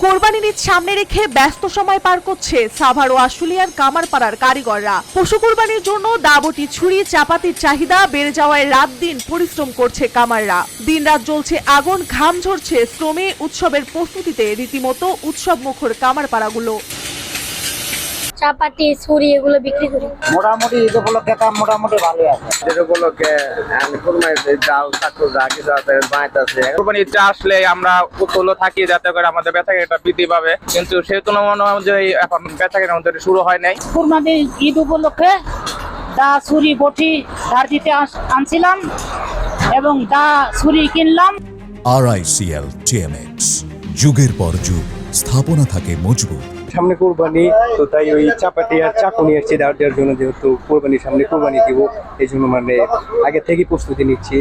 কোরবানির ঈদ সামনে রেখে ব্যস্ত সময় পার করছে সাভার ও আশুলিয়ার কামারপাড়ার কারিগররা। পশু কোরবানির জন্য দাবটি ছুরি চাপাতির চাহিদা বেড়ে যাওয়ায় রাত দিন পরিশ্রম করছে কামাররা। দিনরাত জ্বলছে আগুন, ঘাম ঝরছে শ্রমে। উৎসবের প্রস্তুতিতে রীতিমতো উৎসব মুখর কামারপাড়াগুলো। চাপাতি ছুরি এগুলো বিক্রি করি। মোটামুটি ঈদ উপলক্ষে দাম মোটামুটি ভালোই আছে। ঈদ উপলক্ষে ডাল চাকু যা কিছু আছে বানাইতেছে। কোরবানি ঈদটা আসলে আমরা উৎফুল্ল থাকি যাতে করে আমাদের বেচাকেনাটা বৃদ্ধি পাবে, কিন্তু সেই তুলনা অনুযায়ী এখন বেচাকেনা আমাদের শুরু হয় নাই। কোরবানি ঈদ উপলক্ষে দা ছুরি বটি ধার দিতে আনছিলাম এবং দা ছুরি কিনলাম। RICL TMX, যুগের পর যুগ স্থাপনা থাকে মজবুত। সামনে কোরবানি, তো তাই ওই চাপাতি আর চাকু নিয়ে এসেছি দাঁড় দেওয়ার জন্য, যেহেতু কোরবানির সামনে কোরবানি দিব, এই জন্য আগে থেকে প্রস্তুতি নিচ্ছি।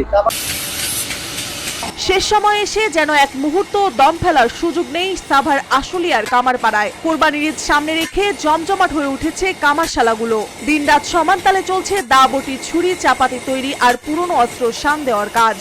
শেষ সময় এসে যেন এক মুহূর্ত দম ফেলার সুযোগ নেই সাভার আশুলিয়ার কামারপাড়ায়। কোরবানির ঈদ সামনে রেখে জমজমাট হয়ে উঠেছে কামারশালাগুলো। দিনরাত সমান তালে চলছে দা বটি ছুরি চাপাতি তৈরি আর পুরনো অস্ত্র শান দেওয়ার কাজ।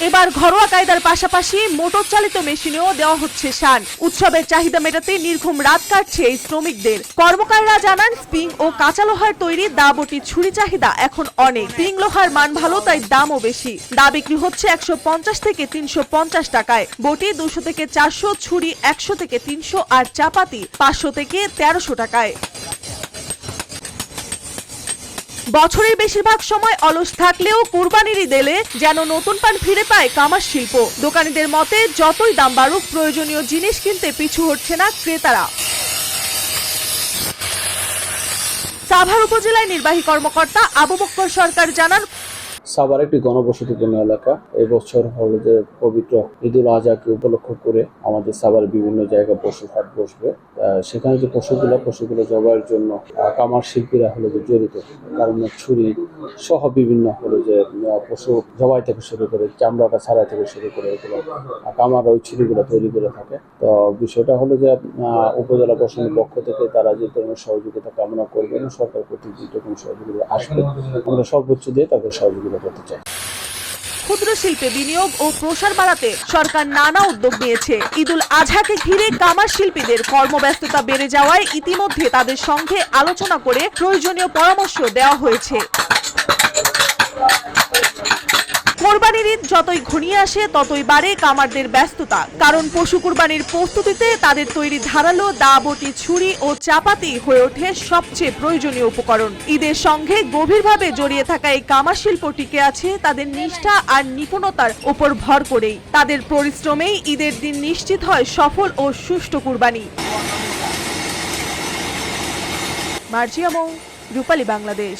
এবার ঘরোয়া কায়দার পাশাপাশি মোটর চালিত মেশিনেও দেওয়া হচ্ছে শান। উৎসবের চাহিদা মেটাতে নির্ঘুম রাত কাটছে এই শ্রমিকদের। কর্মকাররা জানান, স্প্রিং ও কাঁচা লোহার তৈরি দা বটি ছুরি চাহিদা এখন অনেক। স্প্রিং লোহার মান ভালো, তাই দামও বেশি। দা বিক্রি হচ্ছে 150 থেকে 350 টাকায়, বটি 200 থেকে 400, ছুরি 100 থেকে 300 আর চাপাতি 500 থেকে 1300 টাকায়। বছরের বেশিরভাগ সময় অলস থাকলেও কোরবানির ঈদ এলে যেন নতুন প্রাণ ফিরে পায় কামার শিল্প। দোকানীদের মতে, যতই দাম বাড়ুক প্রয়োজনীয় জিনিস কিনতে পিছু হটছে না ক্রেতারা। সাভার উপজেলায় নির্বাহী কর্মকর্তা আবু বক্কর সরকার জানান, সাভার একটি ঘনবসতিপূর্ণ এলাকা। এবছর হলো যে পবিত্র ঈদুল আজহাকে উপলক্ষ করে আমাদের সাভার বিভিন্ন জায়গায় পশু হাট বসবে। সেখানে যে পশুগুলো জবাইয়ের জন্য কামার শিল্পীরা হলো যে জড়িত, কারণ ছুরি সহ বিভিন্ন হলো যে পশু জবাই থেকে শুরু করে চামড়াটা ছাড়াই থেকে শুরু করে এগুলো কামার ওই ছুরিগুলো তৈরি করে থাকে। তো বিষয়টা হলো যে উপজেলা প্রশাসনের পক্ষ থেকে তারা যে ধরনের সহযোগিতা কামনা করবে এবং সরকার কর্তৃক যখন সহযোগিতা আসবে আমরা সর্বোচ্চ দিয়ে তাদের সহযোগিতা করতে চাই। ক্ষুদ্র শিল্পে বিনিয়োগ ও প্রসার বাড়াতে সরকার নানা উদ্যোগ নিয়েছে। ঈদুল আজহাকে ঘিরে কামার শিল্পীদের কর্মব্যস্ততা বেড়ে যাওয়ায় ইতিমধ্যে তাদের সঙ্গে আলোচনা করে প্রয়োজনীয় পরামর্শ দেওয়া হয়েছে। কোরবানির ঈদ যতই ঘনিয়ে আসে ততই বাড়ে কামারদের ব্যস্ততা, কারণ পশু কোরবানির প্রস্তুতিতে তাদের তৈরি ধারালো দা বটি ছুরি ও চাপাতি হয়ে ওঠে সবচেয়ে প্রয়োজনীয় উপকরণ। ঈদের সঙ্গে গভীরভাবে জড়িয়ে থাকা এই কামার শিল্প টিকে আছে তাদের নিষ্ঠা আর নিপুণতার উপর ভর করেই। তাদের পরিশ্রমেই ঈদের দিন নিশ্চিত হয় সফল ও সুষ্ঠু কোরবানি। মার্জিয়া মৌ, রূপালী বাংলাদেশ।